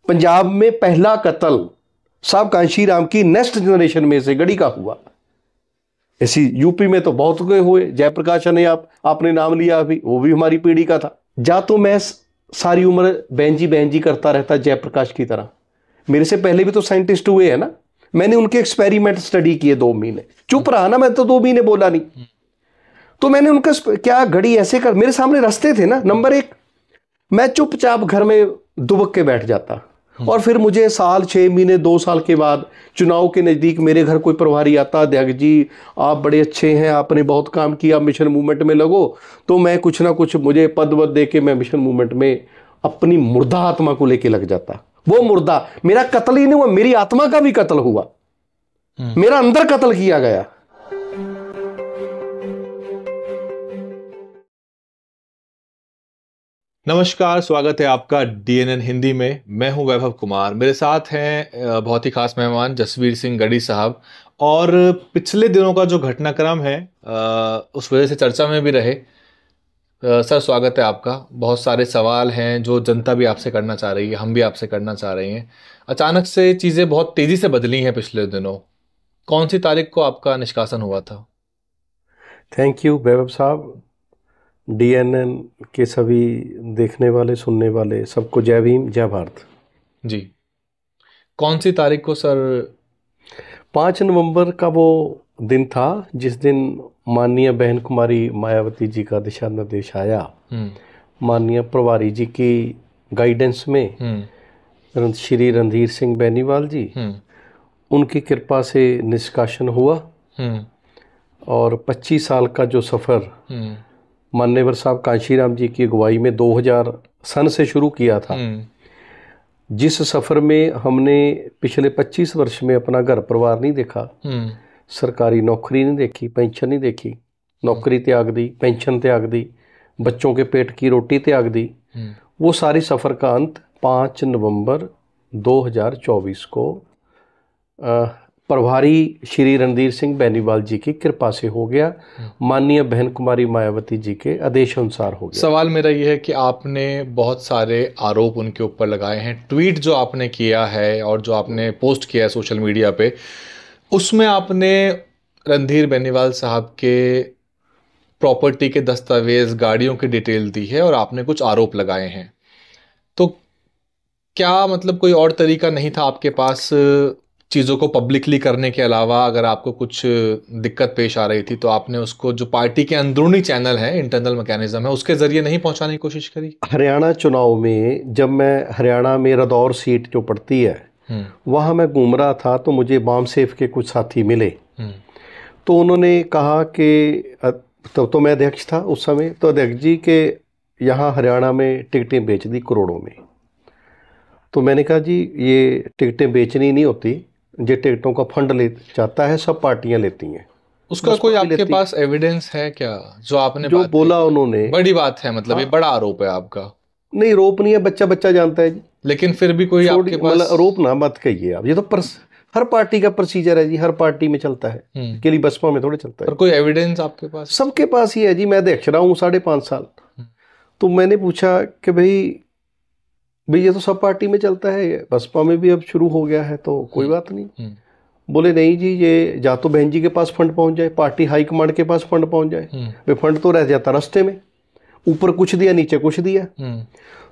पंजाब में पहला कत्ल साहब कांशीराम की नेक्स्ट जनरेशन में से गढ़ी का हुआ। ऐसी यूपी में तो बहुत हुए। जयप्रकाश ने आपने नाम लिया अभी, वो भी हमारी पीढ़ी का था। जा तो मैं सारी उम्र बहन जी करता रहता जयप्रकाश की तरह। मेरे से पहले भी तो साइंटिस्ट हुए हैं ना। मैंने उनके एक्सपेरिमेंट स्टडी किए 2 महीने, चुप रहा ना, मैं तो 2 महीने बोला नहीं। तो मैंने उनका क्या घड़ी ऐसे कर, मेरे सामने रास्ते थे ना। नंबर 1, मैं चुपचाप घर में दुबक के बैठ जाता। और फिर मुझे साल 6 महीने 2 साल के बाद चुनाव के नज़दीक मेरे घर कोई प्रभारी आता, अध्यक्ष जी आप बड़े अच्छे हैं, आपने बहुत काम किया, मिशन मूवमेंट में लगो। तो मैं कुछ ना कुछ मुझे पद वद दे के मैं मिशन मूवमेंट में अपनी मुर्दा आत्मा को लेके लग जाता। वो मुर्दा मेरा कत्ल ही नहीं हुआ, मेरी आत्मा का भी कत्ल हुआ, मेरा अंदर कत्ल किया गया। नमस्कार, स्वागत है आपका डीएनएन हिंदी में। मैं हूं वैभव कुमार। मेरे साथ हैं बहुत ही खास मेहमान जसवीर सिंह गढ़ी साहब। और पिछले दिनों का जो घटनाक्रम है उस वजह से चर्चा में भी रहे। सर, स्वागत है आपका। बहुत सारे सवाल हैं जो जनता भी आपसे करना चाह रही है, हम भी आपसे करना चाह रहे हैं। अचानक से चीज़ें बहुत तेज़ी से बदली हैं पिछले दिनों। कौन सी तारीख को आपका निष्कासन हुआ था? थैंक यू वैभव साहब। डीएनएन के सभी देखने वाले सुनने वाले सबको जय भीम, जय भारत जी। कौन सी तारीख को सर? 5 नवंबर का वो दिन था जिस दिन माननीय बहन कुमारी मायावती जी का दिशा निर्देश आया। माननीय प्रभारी जी की गाइडेंस में श्री रणधीर सिंह बेनीवाल जी, उनकी कृपा से निष्कासन हुआ। और 25 साल का जो सफ़र मान्यवर साहब कांशीराम जी की अगुवाई में 2000 सन से शुरू किया था, जिस सफ़र में हमने पिछले 25 वर्ष में अपना घर परिवार नहीं देखा, सरकारी नौकरी नहीं देखी, पेंशन नहीं देखी, नौकरी त्याग दी, पेंशन त्याग दी, बच्चों के पेट की रोटी त्याग दी, वो सारी सफ़र का अंत 5 नवंबर 2024 को प्रभारी श्री रणधीर सिंह बेनीवाल जी की कृपा से हो गया। माननीय बहन कुमारी मायावती जी के आदेश अनुसार हो गया। सवाल मेरा ये है कि आपने बहुत सारे आरोप उनके ऊपर लगाए हैं। ट्वीट जो आपने किया है और जो आपने पोस्ट किया है सोशल मीडिया पे, उसमें आपने रणधीर बेनीवाल साहब के प्रॉपर्टी के दस्तावेज, गाड़ियों की डिटेल दी है और आपने कुछ आरोप लगाए हैं। तो क्या मतलब कोई और तरीका नहीं था आपके पास चीज़ों को पब्लिकली करने के अलावा? अगर आपको कुछ दिक्कत पेश आ रही थी तो आपने उसको, जो पार्टी के अंदरूनी चैनल है, इंटरनल मैकेनिज्म है, उसके ज़रिए नहीं पहुंचाने की कोशिश करी? हरियाणा चुनाव में जब मैं हरियाणा में रदौर सीट जो पड़ती है वहाँ मैं घूम रहा था तो मुझे बाम सेफ के कुछ साथी मिले। तो उन्होंने कहा कि तो मैं अध्यक्ष था उस समय, तो अध्यक्ष जी के यहाँ हरियाणा में टिकटें बेच दी करोड़ों में। तो मैंने कहा जी ये टिकटें बेचनी नहीं होती, ये टिकटों का फंड ले जाता है, सब पार्टियां लेती हैं। उसका कोई आपके पास एविडेंस है क्या? जो आपने जो बोला उन्होंने बड़ी बात है, मतलब ये बड़ा आरोप है आपका। नहीं, आरोप नहीं है, बच्चा बच्चा जानता है जी। लेकिन फिर भी कोई आपके पास, मतलब आरोप ना मत कहिए आप, ये तो हर पार्टी का प्रोसीजर है जी, हर पार्टी में चलता है, के लिए बसपा में थोड़े चलता है। पर कोई एविडेंस आपके पास? सबके पास ही है जी। मैं अध्यक्ष रहा हूँ 5.5 साल। तो मैंने पूछा कि भाई ये तो सब पार्टी में चलता है, बसपा में भी अब शुरू हो गया है, तो कोई बात नहीं। बोले नहीं जी, ये जा तो बहन जी के पास फंड पहुंच जाए, पार्टी हाईकमांड के पास फंड पहुंच जाए, वे फंड तो रह जाता रास्ते में, ऊपर कुछ दिया नीचे कुछ दिया।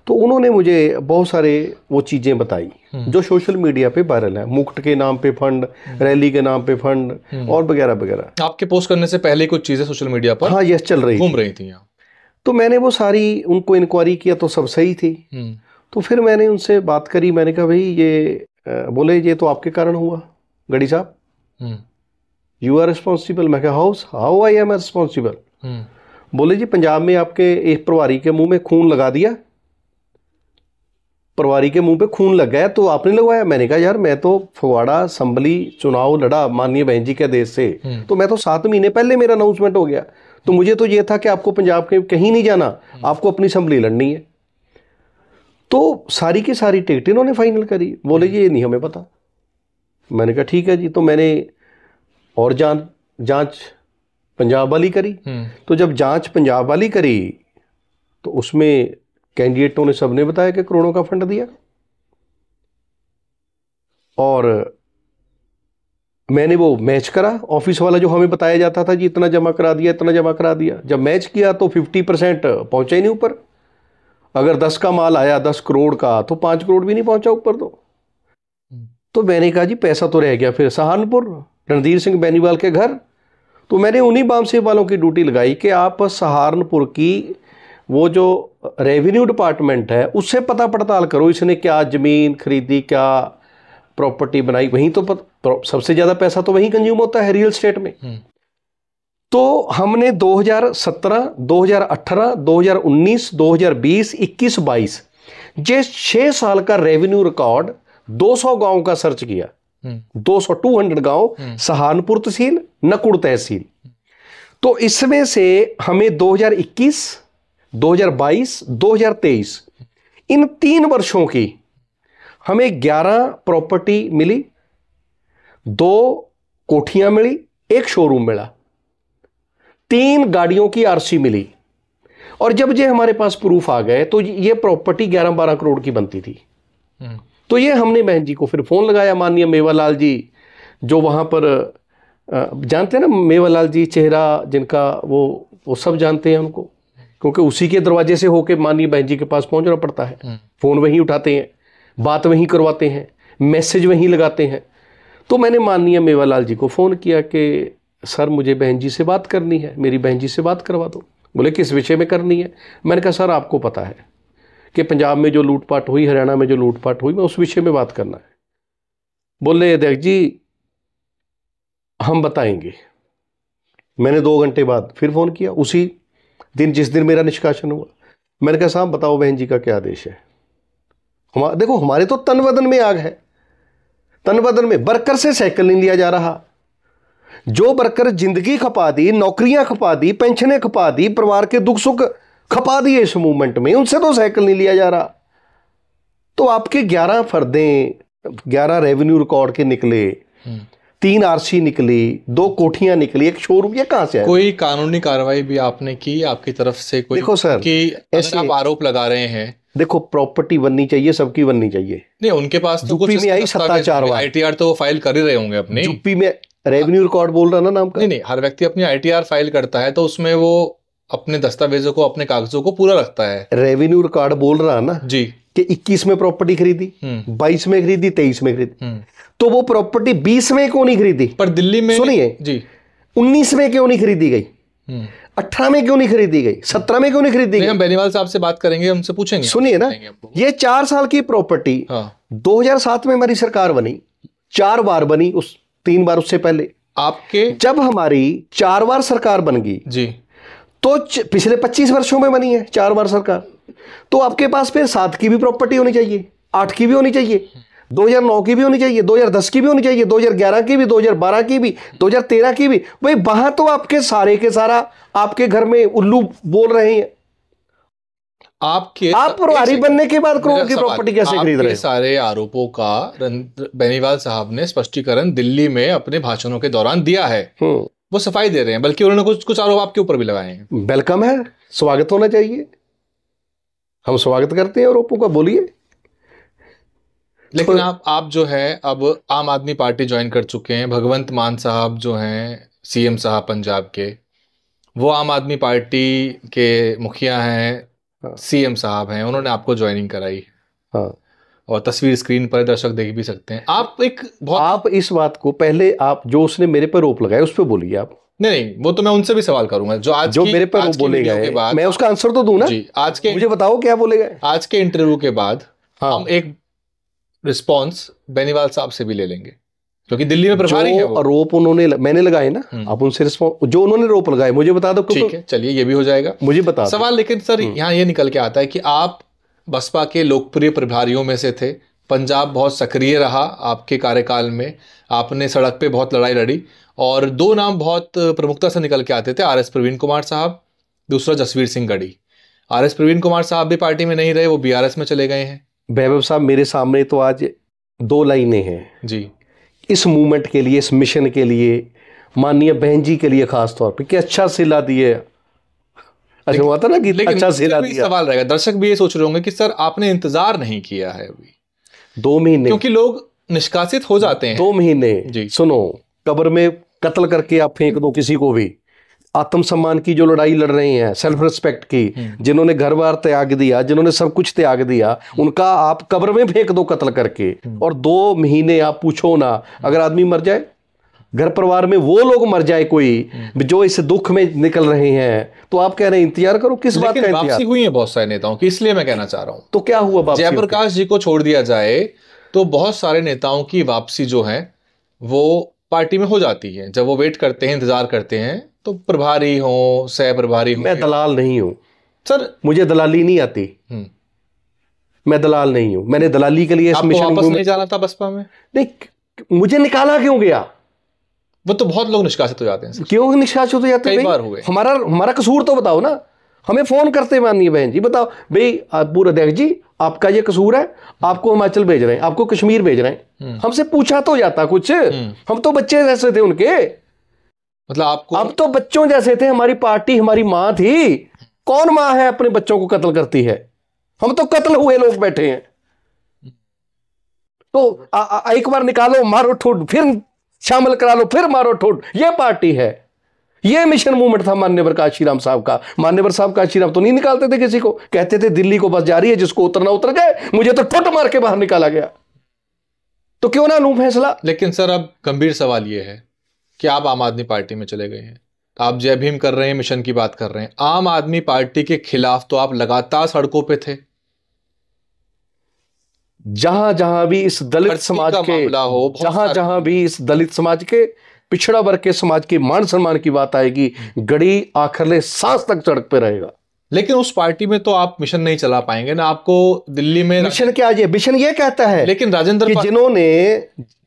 तो उन्होंने मुझे बहुत सारे वो चीज़ें बताई जो सोशल मीडिया पे वायरल है। मुफ्त के नाम पे फंड, रैली के नाम पे फंड और वगैरह वगैरह। आपके पोस्ट करने से पहले कुछ चीज़ें सोशल मीडिया पर हाँ यस चल रही, घूम रही थी। तो मैंने वो सारी उनको इंक्वायरी किया तो सब सही थी। तो फिर मैंने उनसे बात करी, मैंने कहा भाई ये बोले ये तो आपके कारण हुआ गढ़ी साहब, यू आर रिस्पॉन्सिबल। मैं कहा हाउ आई एम रिस्पॉन्सिबल? बोले जी पंजाब में आपके एक प्रभारी के मुंह में खून लगा दिया, प्रभारी के मुंह पे खून लग गया तो आपने लगवाया। मैंने कहा यार मैं तो फगवाड़ा असेंबली चुनाव लड़ा माननीय बहन जी के आदेश से, तो मैं तो 7 महीने पहले मेरा अनाउंसमेंट हो गया, तो मुझे तो ये था कि आपको पंजाब के कहीं नहीं जाना, आपको अपनी असेंबली लड़नी है। तो सारी की सारी टिकट इन्होंने फाइनल करी। बोले जी ये नहीं हमें पता। मैंने कहा ठीक है जी। तो मैंने और जांच पंजाब वाली करी। तो जब जांच पंजाब वाली करी तो उसमें कैंडिडेटों ने सबने बताया कि करोड़ों का फंड दिया। और मैंने वो मैच करा, ऑफिस वाला जो हमें बताया जाता था जी इतना जमा करा दिया, इतना जमा करा दिया, जब मैच किया तो 50% पहुंचा ही नहीं ऊपर। अगर 10 का माल आया 10 करोड़ का तो 5 करोड़ भी नहीं पहुंचा ऊपर। तो मैंने कहा जी पैसा तो रह गया। फिर सहारनपुर रणधीर सिंह बेनीवाल के घर, तो मैंने उन्हीं बामसेब वालों की ड्यूटी लगाई कि आप सहारनपुर की वो जो रेवेन्यू डिपार्टमेंट है उससे पता पड़ताल करो, इसने क्या ज़मीन खरीदी, क्या प्रॉपर्टी बनाई। वहीं तो सबसे ज़्यादा पैसा तो वहीं कंज्यूम होता है, रियल स्टेट में। तो हमने 2017, 2018, 2019, 2020, 21, 22 ये 6 साल का रेवेन्यू रिकॉर्ड 200 गांव का सर्च किया। 200 गांव, सहारनपुर तहसील, नकुड़ तहसील। तो इसमें से हमें 2021, 2022, 2023 इन 3 वर्षों की हमें 11 प्रॉपर्टी मिली, 2 कोठियां मिली, 1 शोरूम मिला, 3 गाड़ियों की आरसी मिली। और जब ये हमारे पास प्रूफ आ गए तो ये प्रॉपर्टी 11-12 करोड़ की बनती थी। तो ये हमने बहन जी को फिर फोन लगाया, माननीय मेवालाल जी जो वहां पर जानते हैं ना, मेवालाल जी चेहरा जिनका, वो सब जानते हैं उनको, क्योंकि उसी के दरवाजे से होके माननीय बहन जी के पास पहुंचना पड़ता है। फोन वहीं उठाते हैं, बात वहीं करवाते हैं, मैसेज वहीं लगाते हैं। तो मैंने माननीय मेवालाल जी को फ़ोन किया कि सर मुझे बहन जी से बात करनी है, मेरी बहन जी से बात करवा दो। बोले किस विषय में करनी है? मैंने कहा सर आपको पता है कि पंजाब में जो लूटपाट हुई, हरियाणा में जो लूटपाट हुई, मैं उस विषय में बात करना है। बोले देख जी हम बताएंगे। मैंने 2 घंटे बाद फिर फ़ोन किया, उसी दिन जिस दिन मेरा निष्कासन हुआ। मैंने कहा साहब बताओ बहन जी का क्या आदेश है। देखो हमारे तो तन बदन में आग है, तन बदन में। वर्कर से साइकिल नहीं लिया जा रहा। जो वर्कर जिंदगी खपा दी, नौकरियां खपा दी, पेंशनें खपा दी, परिवार के दुख सुख खपा दिए इस मूवमेंट में, उनसे तो साइकिल नहीं लिया जा रहा। तो आपके 11 फर्दें, 11 रेवेन्यू रिकॉर्ड के निकले, 3 आरसी निकली, 2 कोठियां निकली, 1 शोरूम, ये कहां से आया? कोई कानूनी कार्रवाई भी आपने की आपकी तरफ से? कोई देखो सर, कि ऐसे आप आरोप लगा रहे हैं, देखो प्रॉपर्टी बननी चाहिए, सबकी बननी चाहिए। नहीं उनके पास तो यूपी में आई 7-4 बार आईटीआर तो वो फाइल कर ही रहे होंगे अपनी। यूपी में रेवेन्यू रिकॉर्ड बोल रहा ना नाम का। नहीं, हर व्यक्ति अपनी आईटीआर फाइल करता है तो उसमें वो अपने दस्तावेजों को, अपने कागजों को पूरा रखता है। रेवेन्यू रिकॉर्ड बोल रहा ना जी कि 21 में प्रॉपर्टी खरीदी, 22 में खरीदी, 23 में खरीदी। तो वो प्रॉपर्टी 20 में क्यों नहीं खरीदी? पर दिल्ली में सुनिए जी, 19 में क्यों नहीं खरीदी गई? 18 में क्यों नहीं खरीदी गई? 17 में क्यों नहीं खरीदी गई? हम बेनीवाल साहब से बात करेंगे, हमसे पूछेंगे। सुनिए ना, ये 4 साल की प्रॉपर्टी 2007 में हमारी सरकार बनी, 4 बार बनी, उस 3 बार उससे पहले आपके, जब हमारी 4 बार सरकार बन गई जी, तो पिछले 25 वर्षों में बनी है 4 बार सरकार। तो आपके पास फिर 7 की भी प्रॉपर्टी होनी चाहिए, 8 की भी होनी चाहिए, 2009 की भी होनी चाहिए, 2010 की भी होनी चाहिए, 2011 की भी, 2012 की भी, 2013 की भी। भाई वहां तो आपके सारे के सारा आपके घर में उल्लू बोल रहे हैं। आप प्रभारी बनने के बाद करोड़ की प्रॉपर्टी कैसे खरीद रहे हैं? सारे आरोपों का बेनीवाल साहब ने स्पष्टीकरण दिल्ली में अपने भाषणों के दौरान दिया है। वो सफाई दे रहे हैं, बल्कि उन्होंने कुछ आरोप आपके ऊपर भी लगाए हैं। वेलकम है, स्वागत होना चाहिए, हम स्वागत करते हैं आरोपों का, बोलिए। लेकिन आप जो है अब आम आदमी पार्टी ज्वाइन कर चुके हैं। भगवंत मान साहब जो हैं सीएम साहब पंजाब के, वो आम आदमी पार्टी के मुखिया हैं, सीएम साहब हैं, उन्होंने आपको ज्वाइनिंग कराई। हाँ, और तस्वीर स्क्रीन पर दर्शक देख भी सकते हैं। आप इस बात को पहले आप जो उसने मेरे पर रोप लगाया उस पर बोलिए आप। नहीं, वो तो मैं उनसे भी सवाल करूंगा जो मेरे पर बोलेगा, मैं उसका आंसर तो दूं ना जी। आज के मुझे बताओ क्या बोलेगा। आज के इंटरव्यू के बाद हम एक रिस्पॉन्स बेनीवाल साहब से भी ले लेंगे, क्योंकि दिल्ली में प्रभारी है वो। आरोप मैंने लगाए ना, आप उनसे रिस्पॉन्स, जो उन्होंने आरोप लगाए मुझे बता दो। ठीक है, चलिए ये भी हो जाएगा, मुझे बता सवाल। लेकिन सर यहाँ ये निकल के आता है कि आप बसपा के लोकप्रिय प्रभारियों में से थे, पंजाब बहुत सक्रिय रहा आपके कार्यकाल में, आपने सड़क पे बहुत लड़ाई लड़ी, और 2 नाम बहुत प्रमुखता से निकल के आते थे, आरएस प्रवीण कुमार साहब, दूसरा जसवीर सिंह गढ़ी। आरएस प्रवीण कुमार साहब भी पार्टी में नहीं रहे, वो बीआरएस में चले गए हैं। वैभव साहब मेरे सामने तो आज 2 लाइनें हैं जी, इस मूवमेंट के लिए, इस मिशन के लिए, माननीय बहन जी के लिए खास तौर पे, कि अच्छा सिला दिए। अच्छा हुआ था ना कि अच्छा सिला दिया। सवाल रहेगा, दर्शक भी ये सोच रहे होंगे कि सर आपने इंतजार नहीं किया है अभी 2 महीने, क्योंकि लोग निष्कासित हो जाते हैं। 2 महीने जी। सुनो, कब्र में कत्ल करके आप फेंक दो किसी को भी, आत्मसम्मान की जो लड़ाई लड़ रहे हैं, सेल्फ रिस्पेक्ट की, जिन्होंने घर बार त्याग दिया, जिन्होंने सब कुछ त्याग दिया, उनका आप कब्र में फेंक दो कत्ल करके, और 2 महीने आप पूछो ना, अगर आदमी मर जाए, घर परिवार में वो लोग मर जाए कोई जो इस दुख में निकल रहे हैं, तो आप कह रहे हैं इंतजार करो, किस बात का लेकिन इंतजार? वापसी हुई है बहुत सारे नेताओं की, इसलिए मैं कहना चाह रहा हूं। तो क्या हुआ वापसी? जयप्रकाश जी को छोड़ दिया जाए तो बहुत सारे नेताओं की वापसी जो है वो पार्टी में हो जाती है। जब वो वेट करते हैं, इंतजार करते हैं, तो प्रभारी हो, सह प्रभारी हो। मैं दलाल नहीं हूं सर, मुझे दलाली नहीं आती, मैं दलाल नहीं हूं। मैंने दलाली के लिए इस आपको मिशन वापस में नहीं जाना था बसपा में? नहीं, मुझे निकाला क्यों गया? वो तो बहुत लोग निष्कासित हो जाते हैं सर। क्यों निष्कासित हो जाते कई भाई? बार हुए। हमारा कसूर तो बताओ ना, हमें फोन करते माननीय बहन जी, बताओ भाई पूर्व अध्यक्ष जी आपका ये कसूर है, आपको हिमाचल भेज रहे हैं, आपको कश्मीर भेज रहे हैं। हमसे पूछा तो जाता कुछ, हम तो बच्चे जैसे थे उनके, मतलब आपको, अब तो बच्चों जैसे थे। हमारी पार्टी हमारी मां थी, कौन मां है अपने बच्चों को कत्ल करती है? हम तो कत्ल हुए लोग बैठे हैं। तो एक बार निकालो मारो ठोड, फिर शामिल करा लो, फिर मारो ठोड, ये पार्टी है। ये मिशन मूवमेंट था माननीय काशीराम साहब का। माननीय साहब काशीराम तो नहीं निकालते थे किसी को, कहते थे दिल्ली को बस जा रही है, जिसको उतरना उतर जाए। मुझे तो ठुट मार के बाहर निकाला गया, तो क्यों ना लूं फैसला? लेकिन सर अब गंभीर सवाल ये है कि आप आम आदमी पार्टी में चले गए हैं, आप जय भीम कर रहे हैं, मिशन की बात कर रहे हैं। आम आदमी पार्टी के खिलाफ तो आप लगातार सड़कों पे थे। जहां जहां भी इस दलित समाज के, जहां जहां भी इस दलित समाज के, पिछड़ा वर्ग के समाज के मान सम्मान की बात आएगी, गड़ी आखिरले सांस तक सड़क पे रहेगा। लेकिन उस पार्टी में तो आप मिशन नहीं चला पाएंगे ना। आपको दिल्ली में मिशन क्या, ये मिशन ये कहता है लेकिन राजेंद्र कि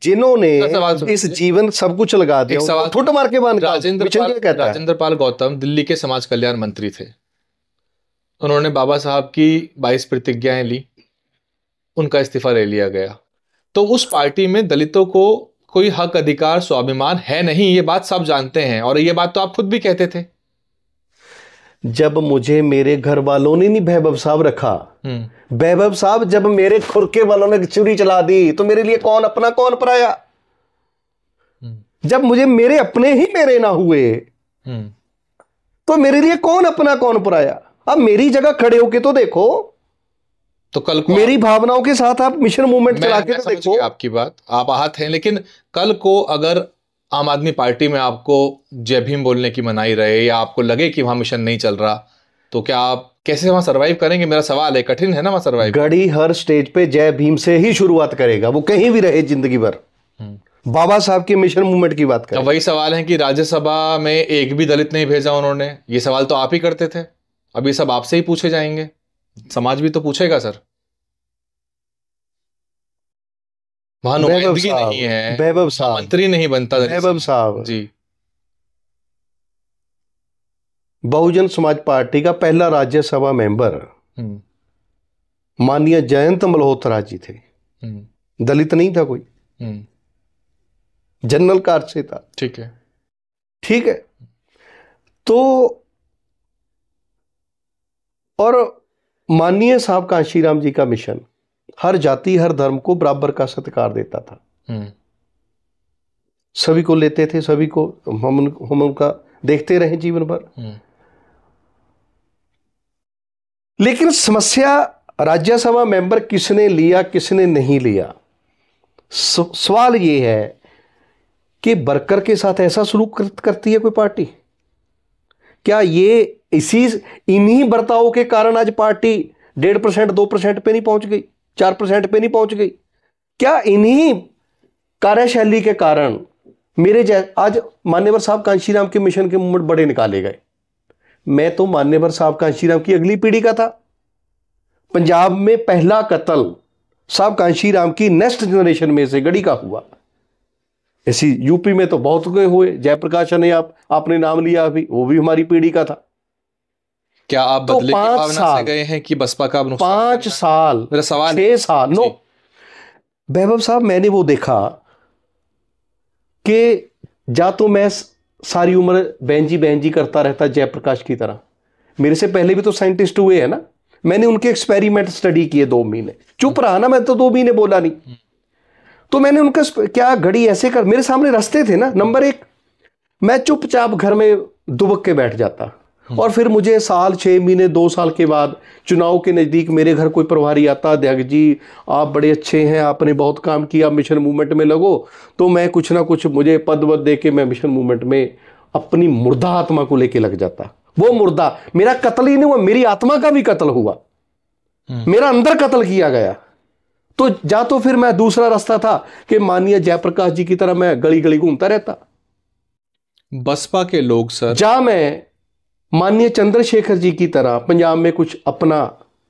जिन्होंने इस जीवन सब कुछ लगा दिया, सवाल ठुट मार के बांध, राजेंद्र पाल गौतम दिल्ली के समाज कल्याण मंत्री थे। उन्होंने बाबा साहब की 22 प्रतिज्ञाएं ली, उनका इस्तीफा ले लिया गया। तो उस पार्टी में दलितों को कोई हक, अधिकार, स्वाभिमान है नहीं, ये बात सब जानते हैं, और ये बात तो आप खुद भी कहते थे। जब मुझे मेरे घर वालों ने नहीं वैभव साहब रखा, वैभव साहब जब मेरे खुरके वालों ने छुरी चला दी, तो मेरे लिए कौन अपना कौन पराया? जब मुझे मेरे अपने ही मेरे ना हुए, तो मेरे लिए कौन अपना कौन पराया? अब मेरी जगह खड़े होके तो देखो, तो कल को मेरी भावनाओं के साथ आप मिशन मूवमेंट चला के तो देखो। आपकी बात, आप आहत हैं, लेकिन कल को अगर आम आदमी पार्टी में आपको जय भीम बोलने की मनाही रहे, या आपको लगे कि वहां मिशन नहीं चल रहा, तो क्या आप कैसे वहां सरवाइव करेंगे? मेरा सवाल है, कठिन है ना वहां सरवाइव? गढ़ी हर स्टेज पे जय भीम से ही शुरुआत करेगा, वो कहीं भी रहे जिंदगी भर। बाबा साहब के मिशन मूवमेंट की बात करें। वही सवाल है कि राज्यसभा में एक भी दलित नहीं भेजा उन्होंने, ये सवाल तो आप ही करते थे, अब ये सब आपसे ही पूछे जाएंगे, समाज भी तो पूछेगा सर। वहां नुमाइंदगी नहीं है, वैभव साहब मंत्री नहीं बनता। वैभव साहब जी, बहुजन समाज पार्टी का पहला राज्यसभा मेंबर माननीय जयंत मल्होत्रा जी थे। दलित नहीं था कोई, जनरल कास्ट से था। ठीक है, ठीक है। तो और माननीय साहब कांशीराम जी का मिशन हर जाति हर धर्म को बराबर का सत्कार देता था, सभी को लेते थे, सभी को हम उनका देखते रहे जीवन भर। लेकिन समस्या राज्यसभा मेंबर किसने लिया किसने नहीं लिया, सवाल यह है कि वर्कर के साथ ऐसा सलूक करती है कोई पार्टी? क्या ये इन्हीं बर्तावों के कारण आज पार्टी 1.5% 2% पे नहीं पहुंच गई, 4% पे नहीं पहुंच गई? क्या इन्हीं कार्यशैली के कारण आज मान्यवर साहब कांशीराम के मिशन के मूवमेंट बड़े निकाले गए? मैं तो मान्यवर साहब कांशीराम की अगली पीढ़ी का था। पंजाब में पहला कत्ल साहब कांशीराम की नेक्स्ट जनरेशन में से गढ़ी का हुआ। ऐसी यूपी में तो बहुत हुए, जयप्रकाश ने आपने नाम लिया अभी, वो भी हमारी पीढ़ी का था। क्या आप तो बदले की भावना से गए हैं कि बसपा का 5 साल, मेरा सवाल 6 साल नो वैभव साहब, मैंने वो देखा कि जा तो मैं सारी उम्र बहन जी करता रहता जयप्रकाश की तरह। मेरे से पहले भी तो साइंटिस्ट हुए हैं ना, मैंने उनके एक्सपेरिमेंट स्टडी किए 2 महीने, चुप रहा ना मैं तो 2 महीने बोला नहीं। तो मैंने उनका क्या घड़ी ऐसे कर, मेरे सामने रास्ते थे ना। नंबर एक, मैं चुपचाप घर में दुबक के बैठ जाता, और फिर मुझे साल 6 महीने 2 साल के बाद चुनाव के नज़दीक मेरे घर कोई प्रभारी आता, अध्यक्ष जी आप बड़े अच्छे हैं, आपने बहुत काम किया, मिशन मूवमेंट में लगो। तो मैं कुछ ना कुछ मुझे पद वद दे के मैं मिशन मूवमेंट में अपनी मुर्दा आत्मा को लेके लग जाता। वो मुर्दा, मेरा कत्ल ही नहीं हुआ, मेरी आत्मा का भी कत्ल हुआ, मेरा अंदर कत्ल किया गया। तो फिर मैं दूसरा रास्ता था कि माननीय जयप्रकाश जी की तरह मैं गली गली घूमता रहता। बसपा के लोग सर, जा मैं माननीय चंद्रशेखर जी की तरह पंजाब में कुछ अपना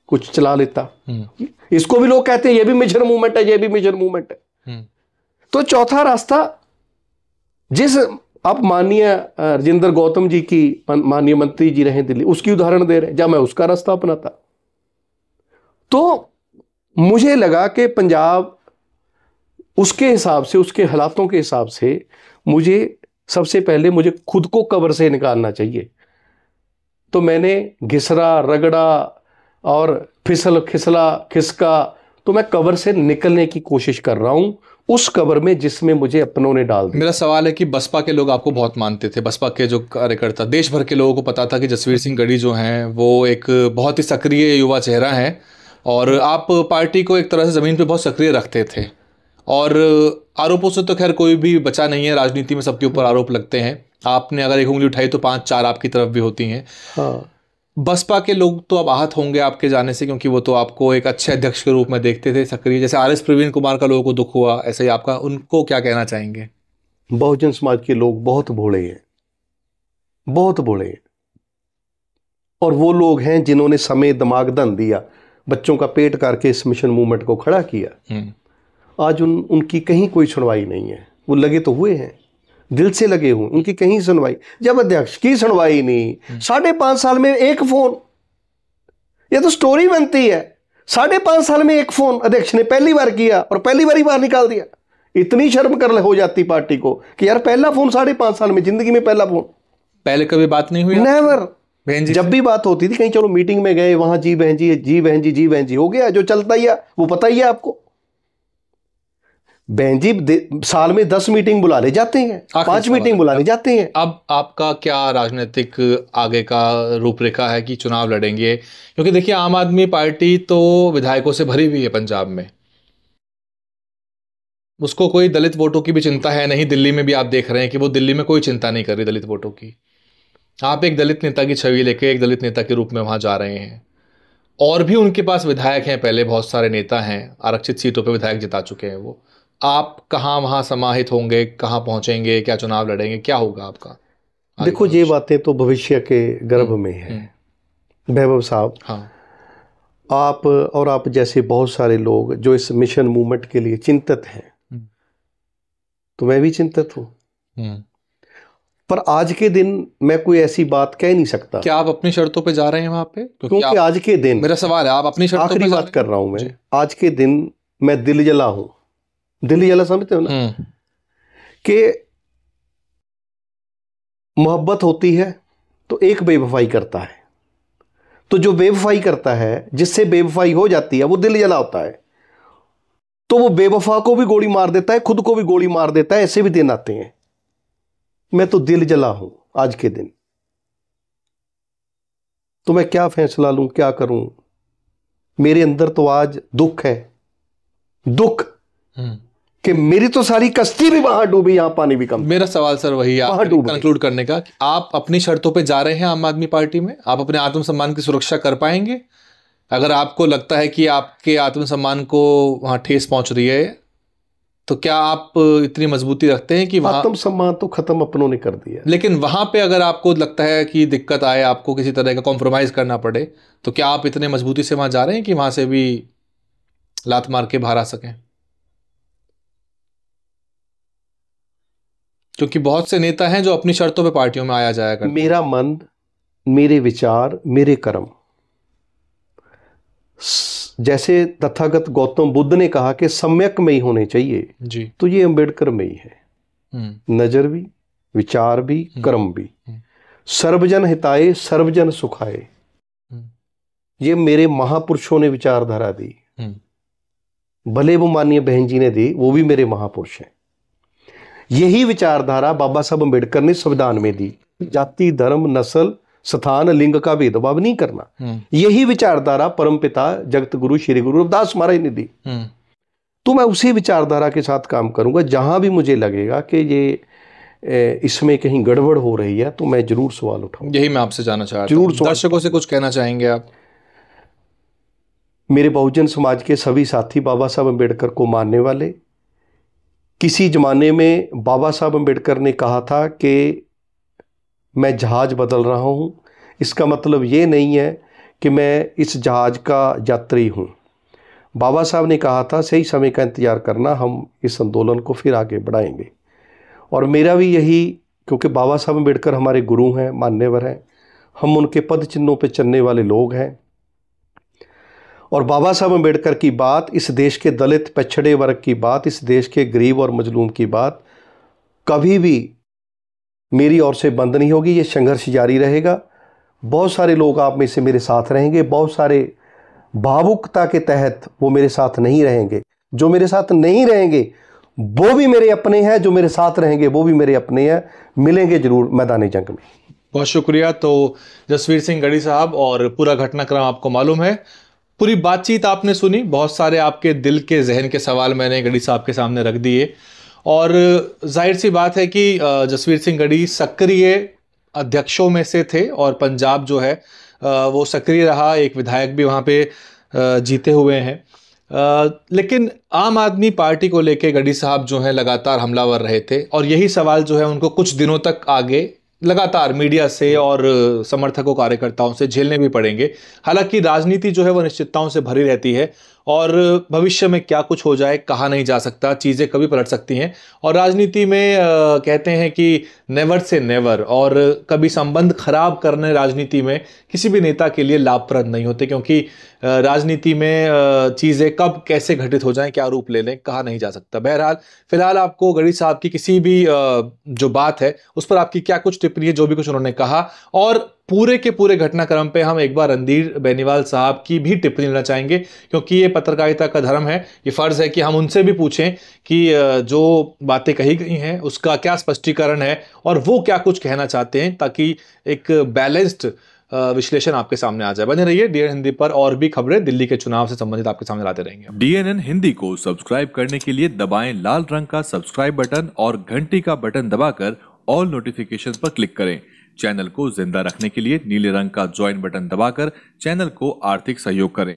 कुछ चला लेता। इसको भी लोग कहते हैं ये भी मिशन मूवमेंट है, ये भी मिशन मूवमेंट है। तो चौथा रास्ता, जिस आप माननीय राजेंद्र गौतम जी की माननीय मंत्री जी रहे दिल्ली, उसकी उदाहरण दे रहे हैं, जब मैं उसका रास्ता अपनाता। तो मुझे लगा कि पंजाब उसके हिसाब से, उसके हालातों के हिसाब से मुझे सबसे पहले मुझे खुद को कब्र से निकालना चाहिए। तो मैंने घिसरा रगड़ा और खिसका, तो मैं कब्र से निकलने की कोशिश कर रहा हूं, उस कब्र में जिसमें मुझे अपनों ने डाल दिया। मेरा सवाल है कि बसपा के लोग आपको बहुत मानते थे, बसपा के जो कार्यकर्ता, देश भर के लोगों को पता था कि जसवीर सिंह गढ़ी जो हैं वो एक बहुत ही सक्रिय युवा चेहरा है, और आप पार्टी को एक तरह से ज़मीन पे बहुत सक्रिय रखते थे। और आरोपों से तो खैर कोई भी बचा नहीं है, राजनीति में सबके ऊपर आरोप लगते हैं। आपने अगर एक उंगली उठाई तो 5-4 आपकी तरफ भी होती हैं। हाँ। बसपा के लोग तो अब आहत होंगे आपके जाने से, क्योंकि वो तो आपको एक अच्छे अध्यक्ष के रूप में देखते थे, सक्रिय। जैसे आरएस प्रवीण कुमार का लोगों को दुख हुआ, ऐसे ही आपका, उनको क्या कहना चाहेंगे? बहुजन समाज के लोग बहुत भोले हैं, बहुत भोले हैं, और वो लोग हैं जिन्होंने समय दिमाग धन दिया, बच्चों का पेट करके इस मिशन मूवमेंट को खड़ा किया। आज उनकी कहीं कोई सुनवाई नहीं है। वो लगे तो हुए हैं, दिल से लगे हुए, उनकी कहीं सुनवाई, जब अध्यक्ष की सुनवाई नहीं, 5.5 साल में एक फोन, ये तो स्टोरी बनती है। 5.5 साल में एक फोन अध्यक्ष ने पहली बार किया और पहली बार ही बाहर निकाल दिया। इतनी शर्म कर हो जाती पार्टी को कि यार पहला फोन 5.5 साल में, जिंदगी में पहला फोन। पहले कभी बात नहीं हुई? नेवर। बहन जी, जब भी बात होती थी कहीं चलो मीटिंग में गए, वहां जी बहन जी, जी बहन जी, जी बहन जी हो गया, जो चलता ही है वो पता ही है आपको। बहन जी साल में 10 मीटिंग बुला ले जाते हैं, 5 मीटिंग बुलाने जाते हैं। अब आपका क्या राजनीतिक आगे का रूपरेखा है कि चुनाव लड़ेंगे? क्योंकि देखिए, आम आदमी पार्टी तो विधायकों से भरी हुई है पंजाब में, उसको कोई दलित वोटों की भी चिंता है नहीं। दिल्ली में भी आप देख रहे हैं कि वो दिल्ली में कोई चिंता नहीं कर रही दलित वोटों की। आप एक दलित नेता की छवि लेके एक दलित नेता के रूप में वहां जा रहे हैं, और भी उनके पास विधायक हैं, पहले बहुत सारे नेता हैं, आरक्षित सीटों पे विधायक जिता चुके हैं वो। आप कहाँ वहां समाहित होंगे, कहाँ पहुंचेंगे, क्या चुनाव लड़ेंगे, क्या होगा आपका? देखो ये बातें तो भविष्य के गर्भ में है वैभव साहब। हाँ, आप और आप जैसे बहुत सारे लोग जो इस मिशन मूवमेंट के लिए चिंतित हैं, तो मैं भी चिंतित हूं, पर आज के दिन मैं कोई ऐसी बात कह नहीं सकता। क्या आप अपनी शर्तों पे जा रहे हैं वहां पे? क्योंकि आज के दिन, मेरा सवाल है, आप अपनी शर्तों पे आखिरी बात कर रहा हूं मैं, आज के दिन मैं दिल जला हूं। दिल जला समझते हो ना, कि मोहब्बत होती है तो एक बेवफाई करता है, तो जो बेवफाई करता है, जिससे बेवफाई हो जाती है, वो दिल जला होता है। तो वो बेवफा को भी गोली मार देता है, खुद को भी गोली मार देता है, ऐसे भी दिन आते हैं। मैं तो दिल जला हूं आज के दिन। तो मैं क्या फैसला लूं, क्या करूं? मेरे अंदर तो आज दुख है, दुख कि मेरी तो सारी कश्ती भी वहां डूबी, यहां पानी भी कम। मेरा सवाल सर वही है कंक्लूड करने का, कि आप अपनी शर्तों पे जा रहे हैं आम आदमी पार्टी में, आप अपने आत्मसम्मान की सुरक्षा कर पाएंगे? अगर आपको लगता है कि आपके आत्मसम्मान को वहां ठेस पहुंच रही है, तो क्या आप इतनी मजबूती रखते हैं कि वहां? आत्मसम्मान तो खत्म अपनों ने कर दिया, लेकिन वहां पे अगर आपको लगता है कि दिक्कत आए, आपको किसी तरह का कॉम्प्रोमाइज करना पड़े, तो क्या आप इतने मजबूती से वहां जा रहे हैं कि वहां से भी लात मार के बाहर आ सकें? क्योंकि बहुत से नेता हैं जो अपनी शर्तों पे पार्टियों में आया जाया करते हैं। मेरा मन, मेरे विचार, मेरे कर्म, जैसे तथागत गौतम बुद्ध ने कहा कि सम्यक में ही होने चाहिए जी, तो ये अंबेडकर में ही है। नजर भी, विचार भी, कर्म भी। सर्वजन हिताए सर्वजन सुखाए, ये मेरे महापुरुषों ने विचारधारा दी। भले वो माननीय बहन जी ने दी, वो भी मेरे महापुरुष हैं। यही विचारधारा बाबा साहब अम्बेडकर ने संविधान में दी, जाति धर्म नस्ल स्थान लिंग का भेदभाव नहीं करना। यही विचारधारा परमपिता जगत गुरु श्री गुरु रविदास महाराज ने दी। तो मैं उसी विचारधारा के साथ काम करूंगा। जहां भी मुझे लगेगा कि ये इसमें कहीं गड़बड़ हो रही है तो मैं जरूर सवाल उठाऊंगा। यही मैं आपसे जानना चाहता हूं, दर्शकों से कुछ कहना चाहेंगे आप? मेरे बहुजन समाज के सभी साथी बाबा साहब अम्बेडकर को मानने वाले, किसी जमाने में बाबा साहब अम्बेडकर ने कहा था कि मैं जहाज बदल रहा हूं, इसका मतलब ये नहीं है कि मैं इस जहाज का यात्री हूं। बाबा साहब ने कहा था सही समय का इंतजार करना, हम इस आंदोलन को फिर आगे बढ़ाएंगे। और मेरा भी यही, क्योंकि बाबा साहब अम्बेडकर हमारे गुरु हैं, मान्यवर हैं, हम उनके पद चिन्हों पर चलने वाले लोग हैं। और बाबा साहब अम्बेडकर की बात, इस देश के दलित पछड़े वर्ग की बात, इस देश के गरीब और मजलूम की बात कभी भी मेरी ओर से बंद नहीं होगी। ये संघर्ष जारी रहेगा। बहुत सारे लोग आप में से मेरे साथ रहेंगे, बहुत सारे भावुकता के तहत वो मेरे साथ नहीं रहेंगे। जो मेरे साथ नहीं रहेंगे वो भी मेरे अपने हैं, जो मेरे साथ रहेंगे वो भी मेरे अपने हैं। मिलेंगे जरूर मैदान जंग में। बहुत शुक्रिया। तो जसवीर सिंह गढ़ी साहब, और पूरा घटनाक्रम आपको मालूम है, पूरी बातचीत आपने सुनी, बहुत सारे आपके दिल के जहन के सवाल मैंने गढ़ी साहब के सामने रख दिए। और जाहिर सी बात है कि जसवीर सिंह गढ़ी सक्रिय अध्यक्षों में से थे और पंजाब जो है वो सक्रिय रहा, एक विधायक भी वहाँ पे जीते हुए हैं। लेकिन आम आदमी पार्टी को लेके गढ़ी साहब जो है लगातार हमलावर रहे थे, और यही सवाल जो है उनको कुछ दिनों तक आगे लगातार मीडिया से और समर्थकों कार्यकर्ताओं से झेलने भी पड़ेंगे। हालांकि राजनीति जो है वो निश्चितताओं से भरी रहती है, और भविष्य में क्या कुछ हो जाए कहा नहीं जा सकता, चीज़ें कभी पलट सकती हैं। और राजनीति में कहते हैं कि नेवर से नेवर, और कभी संबंध खराब करने राजनीति में किसी भी नेता के लिए लाभप्रद नहीं होते, क्योंकि राजनीति में चीज़ें कब कैसे घटित हो जाएं, क्या रूप ले लें, कहा नहीं जा सकता। बहरहाल फिलहाल आपको गढ़ी साहब की किसी भी जो बात है उस पर आपकी क्या कुछ टिप्पणी है, जो भी कुछ उन्होंने कहा, और पूरे के पूरे घटनाक्रम पे हम एक बार रणधीर बेनीवाल साहब की भी टिप्पणी लेना चाहेंगे, क्योंकि ये पत्रकारिता का धर्म है, ये फर्ज है कि हम उनसे भी पूछें कि जो बातें कही गई हैं उसका क्या स्पष्टीकरण है और वो क्या कुछ कहना चाहते हैं, ताकि एक बैलेंस्ड विश्लेषण आपके सामने आ जाए। बने रहिए डीएनएन हिंदी पर, और भी खबरें दिल्ली के चुनाव से संबंधित आपके सामने लाते रहेंगे। डीएनएन हिंदी को सब्सक्राइब करने के लिए दबाएं लाल रंग का सब्सक्राइब बटन और घंटी का बटन दबाकर ऑल नोटिफिकेशन पर क्लिक करें। चैनल को जिंदा रखने के लिए नीले रंग का ज्वाइन बटन दबाकर चैनल को आर्थिक सहयोग करें।